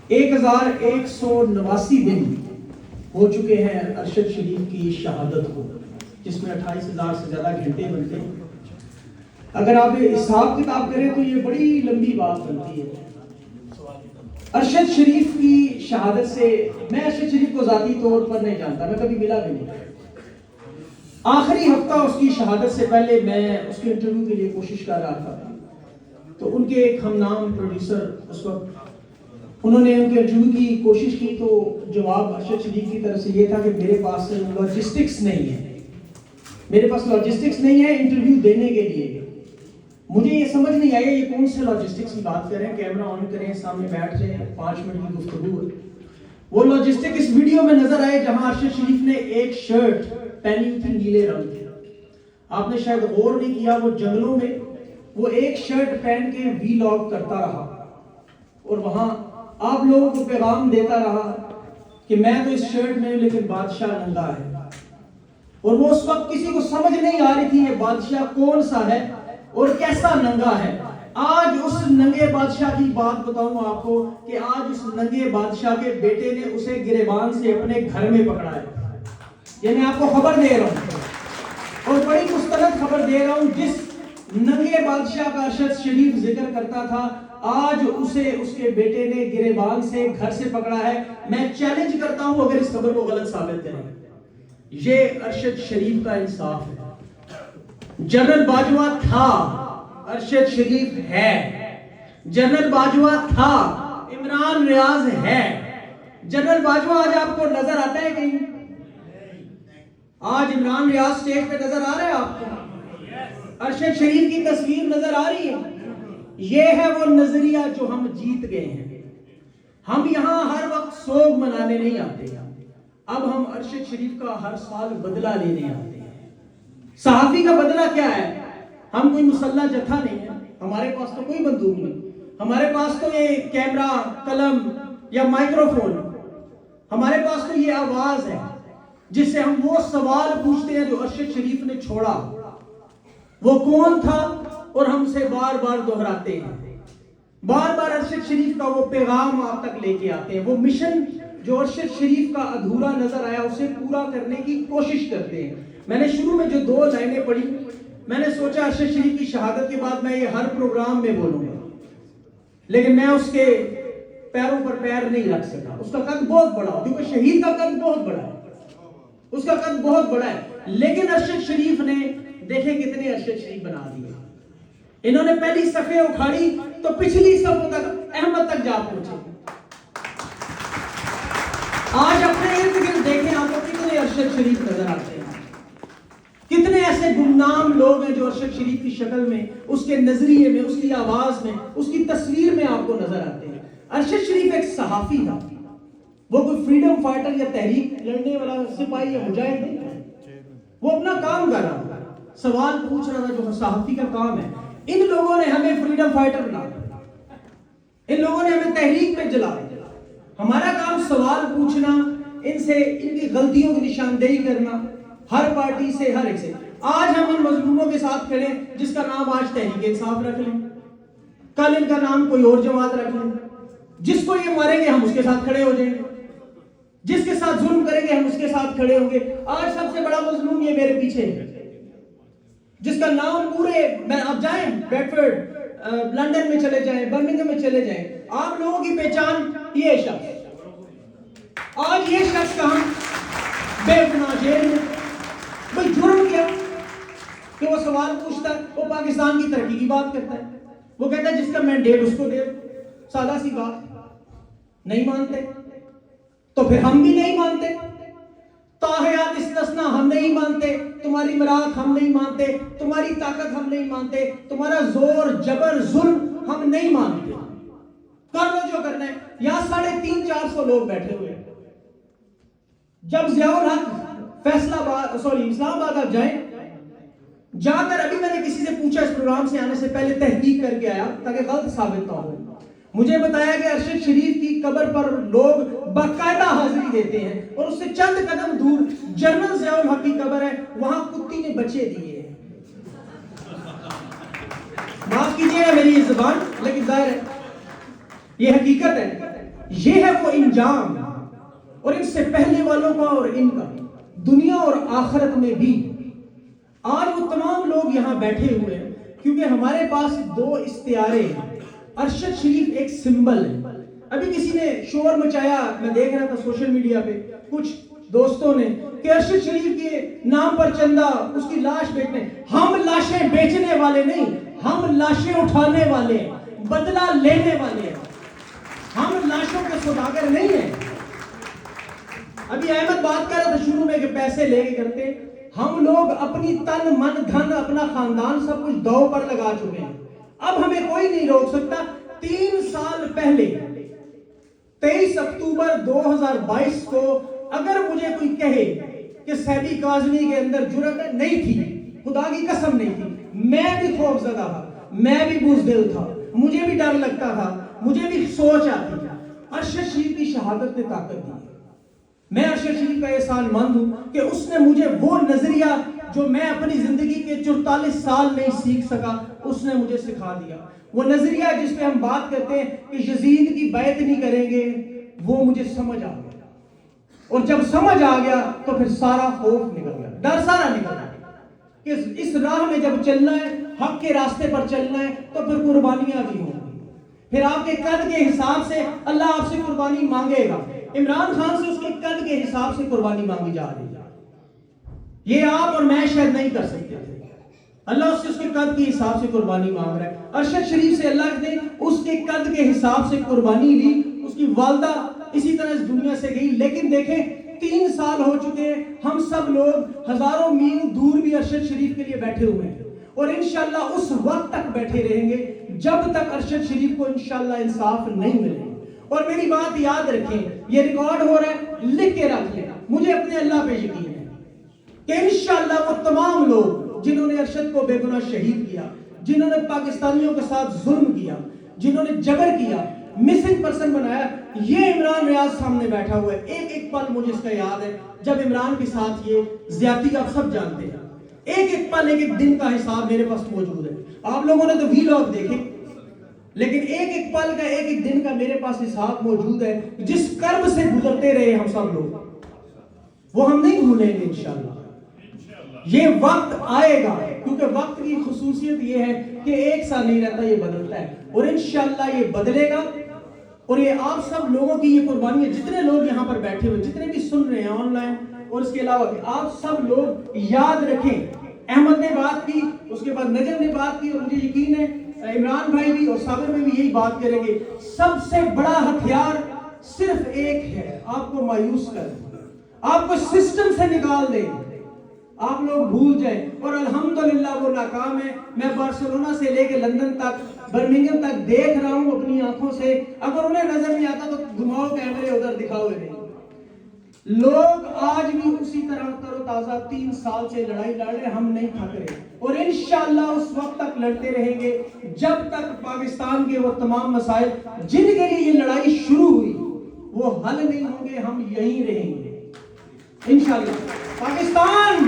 1189 دن ہو چکے ہیں ارشد شریف کی شہادت کو، جس میں 28,000 سے زیادہ گھنٹے بنتے ہیں۔ اگر آپ حساب کتاب کریں تو یہ بڑی لمبی بات بنتی ہے۔ ارشد شریف کی شہادت سے، میں ارشد شریف کو ذاتی طور پر نہیں جانتا، میں کبھی ملا بھی نہیں۔ آخری ہفتہ اس کی شہادت سے پہلے میں اس کے انٹرویو کے لیے کوشش کر رہا تھا، تو ان کے ایک ہم نام پروڈیوسر اس وقت، انہوں نے ان کے انٹرویو کی کوشش کی، تو جواب ارشد شریف کی طرف سے یہ تھا کہ میرے پاس لاجسٹکس نہیں ہے، میرے پاس لاجسٹکس نہیں ہے انٹرویو دینے کے لیے۔ مجھے یہ سمجھ نہیں آیا یہ کون سے لاجسٹکس کی بات کریں، کیمرہ آن کریں، سامنے بیٹھ جائیں، 5 منٹ کی گفتگو ہے۔ وہ لاجسٹک اس ویڈیو میں نظر آئے جہاں ارشد شریف نے ایک شرٹ پہنی ہوئی تھی نیلے رنگ کی۔ آپ نے شاید غور نہیں کیا، وہ جنگلوں میں وہ ایک شرٹ پہن کے وی لاگ کرتا رہا اور وہاں آپ لوگوں کو پیغام دیتا رہا کہ میں تو اس شرٹ میں ہوں لیکن بادشاہ ننگا ہے۔ اور وہ اس وقت کسی کو سمجھ نہیں آ رہی تھی یہ بادشاہ کون سا ہے اور کیسا ننگا ہے۔ آج اس ننگے بادشاہ کی بات بتاؤں آپ کو کہ آج اس ننگے بادشاہ کے بیٹے نے اسے گریبان سے اپنے گھر میں پکڑا ہے۔ یہ میں آپ کو خبر دے رہا ہوں اور بڑی مستند خبر دے رہا ہوں، جس ننگے بادشاہ کا ارشد شریف ذکر کرتا تھا، آج اسے اس کے بیٹے نے گریبان سے گھر سے پکڑا ہے۔ میں چیلنج کرتا ہوں اگر اس خبر کو غلط ثابت کریں۔ یہ ارشد شریف کا انصاف ہے۔ جنرل باجوہ تھا، ارشد شریف ہے۔ جنرل باجوہ تھا، عمران ریاض ہے۔ جنرل باجوہ آج آپ کو نظر آتا ہے کہیں؟ آج عمران ریاض سٹیج پہ نظر آ رہا ہے آپ کو؟ ارشد شریف کی تصویر نظر آ رہی ہے؟ یہ ہے وہ نظریہ جو ہم جیت گئے ہیں۔ ہم یہاں ہر وقت سوگ منانے نہیں آتے، اب ہم ارشد شریف کا ہر سال بدلہ لینے آتے ہیں۔ صحافی کا بدلہ کیا ہے؟ ہم کوئی مسلح جتھا نہیں ہے، ہمارے پاس تو کوئی بندوق نہیں، ہمارے پاس تو یہ کیمرہ، قلم یا مائکروفون، ہمارے پاس تو یہ آواز ہے جس سے ہم وہ سوال پوچھتے ہیں جو ارشد شریف نے چھوڑا، وہ کون تھا، اور ہم سے بار بار دہراتے ہیں، بار بار ارشد شریف کا وہ پیغام آپ تک لے کے آتے ہیں۔ وہ مشن جو ارشد شریف کا ادھورا نظر آیا اسے پورا کرنے کی کوشش کرتے ہیں۔ میں نے شروع میں جو 2 لائنیں پڑھی، میں نے سوچا ارشد شریف کی شہادت کے بعد میں یہ ہر پروگرام میں بولوں گا، لیکن میں اس کے پیروں پر پیر نہیں رکھ سکا۔ اس کا قد بہت بڑا، کیونکہ شہید کا قد بہت بڑا ہے، اس کا قد بہت بڑا ہے، لیکن ارشد شریف نے دیکھیں کتنے ارشد شریف بنا دیے۔ انہوں نے پہلی صفیں اکھاڑی تو پچھلی صفوں تک، احمد تک جا پہنچے۔ آج اپنے ارد گرد دیکھیں آپ کو کتنے ارشد شریف نظر آتے ہیں، کتنے ایسے گمنام لوگ ہیں جو ارشد شریف کی شکل میں، اس کے نظریے میں، اس کی آواز میں، اس کی تصویر میں آپ کو نظر آتے ہیں۔ ارشد شریف ایک صحافی تھا، وہ کوئی فریڈم فائٹر یا تحریک لڑنے والا سپاہی یا مجاہد نہیں تھا، وہ اپنا کام کر رہا تھا، سوال پوچھ رہا تھا جو صحافی کا کام ہے۔ ان لوگوں نے ہمیں فریڈم فائٹر بنا دیا، ان لوگوں نے ہمیں تحریک میں جلا دیا۔ ہمارا کام سوال پوچھنا، ان سے ان کی غلطیوں کی نشاندہی کرنا، ہر پارٹی سے، ہر ایک سے۔ آج ہم ان مظلوموں کے ساتھ کھڑے ہیں جس کا نام آج تحریک انصاف رکھ لیں، کل ان کا نام کوئی اور جماعت رکھ لیں، جس کو یہ ماریں گے ہم اس کے ساتھ کھڑے ہو جائیں گے، جس کے ساتھ ظلم کریں گے ہم اس کے ساتھ کھڑے ہوں گے۔ آج سب سے بڑا مظلوم یہ میرے پیچھے ہے، جس کا نام پورے، آپ جائیں بیڈفورڈ، لندن میں چلے جائیں، برمنگھم میں چلے جائیں، آپ لوگوں کی پہچان یہ شخص، آج یہ شخص کہاں بے گناہ جیل میں۔ بھئی جرم کیا کہ وہ سوال پوچھتا ہے، وہ پاکستان کی ترقی کی بات کرتا ہے، وہ کہتا ہے جس کا مینڈیٹ اس کو دے، سادہ سی بات۔ نہیں مانتے تو پھر ہم بھی نہیں مانتے، تاحیات استثنا ہم نہیں مانتے، تمہاری مراد ہم نہیں مانتے، تمہاری طاقت ہم نہیں مانتے، تمہارا زور، جبر، ظلم ہم نہیں مانتے، کر لو جو کرنا ہے۔ یہاں 350-400 لوگ بیٹھے ہوئے ہیں۔ جب ضیاء الحق اسلام آباد آپ جائیں، جا کر، ابھی میں نے کسی سے پوچھا اس پروگرام سے آنے سے پہلے، تحقیق کر کے آیا تاکہ غلط ثابت نہ ہو، مجھے بتایا کہ ارشد شریف کی قبر پر لوگ باقاعدہ حاضری دیتے ہیں، اور اس سے چند قدم دور جنرل ضیاء الحق کی قبر ہے، وہاں کتی نے بچے دیے ہیں۔ معاف کیجیے گا میری زبان، لیکن ظاہر ہے یہ حقیقت ہے۔ یہ ہے وہ انجام، اور ان سے پہلے والوں کا اور ان کا دنیا اور آخرت میں بھی۔ آج وہ تمام لوگ یہاں بیٹھے ہوئے ہیں کیونکہ ہمارے پاس دو استعارے ہیں۔ ارشد شریف ایک سمبل ہے۔ ابھی کسی نے شور مچایا، میں دیکھ رہا تھا سوشل میڈیا پہ کچھ دوستوں نے، کہ ارشد شریف کے نام پر چندہ، اس کی لاش بیچنے۔ ہم لاشیں بیچنے والے نہیں، ہم لاشیں اٹھانے والے ہیں، بدلہ لینے والے ہیں، ہم لاشوں کے سوداگر نہیں ہیں۔ ابھی احمد بات کر رہا تھا شروع میں کہ پیسے لے کے کرتے، ہم لوگ اپنی تن من دھن اپنا خاندان سب کچھ دو پر لگا چکے ہیں، اب ہمیں کوئی نہیں روک سکتا۔ 3 سال پہلے 23 اکتوبر 2022 کو اگر مجھے کوئی کہے کہ سیبی کاظمی کے اندر جرأت نہیں تھی، خدا کی قسم نہیں تھی، میں بھی خوف زدہ تھا، میں بھی بزدل تھا، مجھے بھی ڈر لگتا تھا، مجھے بھی سوچ آتی تھی۔ ارشد شریف کی شہادت نے طاقت دی۔ میں ارشد شریف کا احسان مند ہوں کہ اس نے مجھے وہ نظریہ جو میں اپنی زندگی کے 44 سال نہیں سیکھ سکا، اس نے مجھے سکھا دیا۔ وہ نظریہ جس پہ ہم بات کرتے ہیں کہ یزید کی بیعت نہیں کریں گے، وہ مجھے سمجھ آ گیا، اور جب سمجھ آ گیا تو پھر سارا خوف نکل گیا، ڈر سارا نکل گیا کہ اس راہ میں جب چلنا ہے، حق کے راستے پر چلنا ہے، تو پھر قربانیاں بھی ہوں گی۔ پھر آپ کے قد کے حساب سے اللہ آپ سے قربانی مانگے گا۔ عمران خان سے اس کے قد کے حساب سے قربانی مانگی جا رہی ہے، یہ آپ اور میں شاید نہیں کر سکتے تھے، اللہ اس سے اس کے قد کے حساب سے قربانی مانگ رہا ہے۔ ارشد شریف سے اللہ نے اس کے قد کے حساب سے قربانی لی۔ اس کی والدہ اسی طرح اس دنیا سے گئی، لیکن دیکھیں 3 سال ہو چکے ہیں، ہم سب لوگ ہزاروں میل دور بھی ارشد شریف کے لیے بیٹھے ہوئے ہیں، اور انشاءاللہ اس وقت تک بیٹھے رہیں گے جب تک ارشد شریف کو انشاءاللہ انصاف نہیں ملے گا۔ اور میری بات یاد رکھیں، یہ ریکارڈ ہو رہا ہے، لکھ کے رکھ لیں، مجھے اپنے اللہ پہ یقین ہے کہ انشاءاللہ وہ تمام لوگ جنہوں نے ارشد کو بے گناہ شہید کیا، جنہوں نے پاکستانیوں کے ساتھ ظلم کیا، جنہوں نے جبر کیا، مسنگ پرسن بنایا، یہ عمران ریاض سامنے بیٹھا ہوا ہے۔ ایک ایک پل مجھے اس کا یاد ہے جب عمران کے ساتھ یہ زیادتی آپ سب جانتے ہیں، ایک ایک پل ایک ایک دن کا حساب میرے پاس موجود ہے۔ آپ لوگوں نے تو ویلاگ دیکھے، لیکن ایک ایک پل کا ایک ایک دن کا میرے پاس حساب موجود ہے۔ جس کرب سے گزرتے رہے ہم سب لوگ، وہ ہم نہیں بھولیں گے انشاءاللہ۔ یہ وقت آئے گا، کیونکہ وقت کی خصوصیت یہ ہے کہ ایک سال نہیں رہتا، یہ بدلتا ہے، اور انشاءاللہ یہ بدلے گا۔ اور یہ آپ سب لوگوں کی یہ قربانی ہے، جتنے لوگ یہاں پر بیٹھے ہوئے، جتنے بھی سن رہے ہیں آن لائن اور اس کے علاوہ بھی، آپ سب لوگ یاد رکھیں، احمد نے بات کی، اس کے بعد نجم نے بات کی، اور مجھے یقین ہے عمران بھائی بھی اور صابر میں بھی یہی بات کریں گے، سب سے بڑا ہتھیار صرف ایک ہے، آپ کو مایوس کر دیں، آپ کو سسٹم سے نکال دیں، آپ لوگ بھول جائیں۔ اور الحمدللہ وہ ناکام ہے۔ میں بارسلونا سے لے کے لندن تک، برمنگم تک دیکھ رہا ہوں اپنی آنکھوں سے، اگر انہیں نظر نہیں آتا تو گھماؤ کیمرے ادھر دکھاؤ نہیں۔ لوگ آج بھی اسی طرح تر و تازہ 3 سال سے لڑائی لڑ رہے، ہم نہیں تھک رہے، اور انشاءاللہ اس وقت تک لڑتے رہیں گے جب تک پاکستان کے وہ تمام مسائل جن کے لیے یہ لڑائی شروع ہوئی وہ حل نہیں ہوں گے، ہم یہیں رہیں گے انشاءاللہ۔ پاکستان